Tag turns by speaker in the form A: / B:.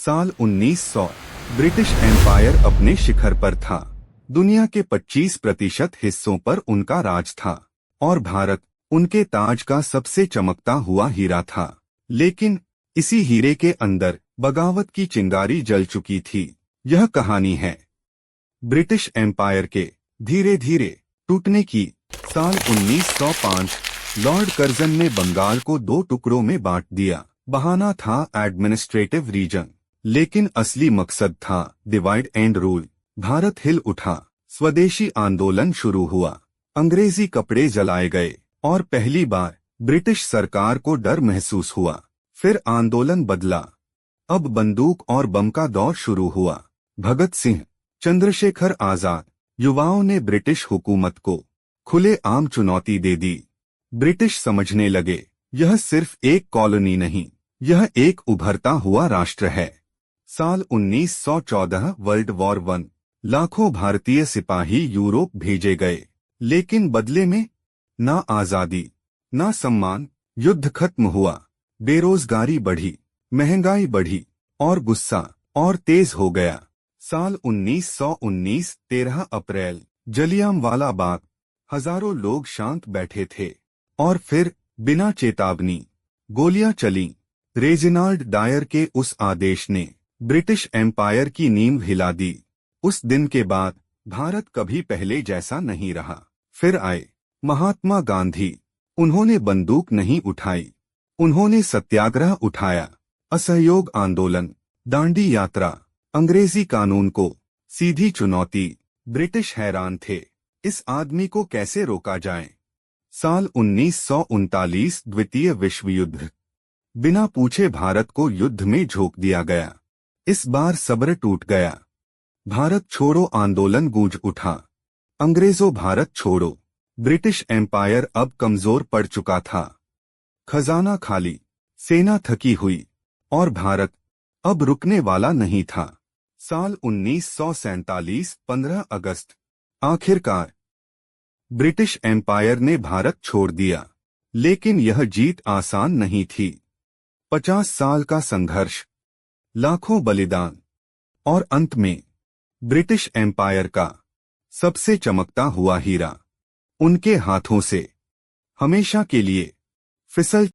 A: साल 1900 British empire अपने शिखर पर था। दुनिया के 25% हिस्सों पर उनका राज था और भारत उनके ताज का सबसे चमकता हुआ हीरा था। लेकिन इसी हीरे के अंदर बगावत की चिंगारी जल चुकी थी। यह कहानी है ब्रिटिश एम्पायर के धीरे धीरे टूटने की। साल 1905 लॉर्ड कर्जन ने बंगाल को 2 टुकड़ों में बांट दिया। बहाना था एडमिनिस्ट्रेटिव रीजन, लेकिन असली मकसद था डिवाइड एंड रूल। भारत हिल उठा, स्वदेशी आंदोलन शुरू हुआ, अंग्रेजी कपड़े जलाए गए और पहली बार ब्रिटिश सरकार को डर महसूस हुआ। फिर आंदोलन बदला। अब बंदूक और बम का दौर शुरू हुआ। भगत सिंह, चंद्रशेखर आजाद युवाओं ने ब्रिटिश हुकूमत को खुलेआम चुनौती दे दी। ब्रिटिश समझने लगे यह सिर्फ एक कॉलोनी नहीं, यह एक उभरता हुआ राष्ट्र है। साल 1914 वर्ल्ड वॉर 1 लाखों भारतीय सिपाही यूरोप भेजे गए, लेकिन बदले में ना आजादी ना सम्मान। युद्ध खत्म हुआ, बेरोजगारी बढ़ी, महंगाई बढ़ी और गुस्सा और तेज हो गया। साल 1919 13 अप्रैल जलियांवाला बाग, हजारों लोग शांत बैठे थे और फिर बिना चेतावनी गोलियां चलीं। रेजिनाल्ड डायर के उस आदेश ने ब्रिटिश एम्पायर की नींव हिला दी। उस दिन के बाद भारत कभी पहले जैसा नहीं रहा। फिर आए महात्मा गांधी। उन्होंने बंदूक नहीं उठाई, उन्होंने सत्याग्रह उठाया, असहयोग आंदोलन, दांडी यात्रा, अंग्रेजी कानून को सीधी चुनौती। ब्रिटिश हैरान थे, इस आदमी को कैसे रोका जाए। साल 1939 द्वितीय विश्व युद्ध। बिना पूछे भारत को युद्ध में झोंक दिया गया। इस बार सब्र टूट गया। भारत छोड़ो आंदोलन गूंज उठा। अंग्रेजों भारत छोड़ो। ब्रिटिश एम्पायर अब कमजोर पड़ चुका था। खजाना खाली, सेना थकी हुई और भारत अब रुकने वाला नहीं था। साल 1947 15 अगस्त आखिरकार ब्रिटिश एम्पायर ने भारत छोड़ दिया, लेकिन यह जीत आसान नहीं थी। 50 साल का संघर्ष, लाखों बलिदान और अंत में ब्रिटिश एम्पायर का सबसे चमकता हुआ हीरा उनके हाथों से हमेशा के लिए फिसल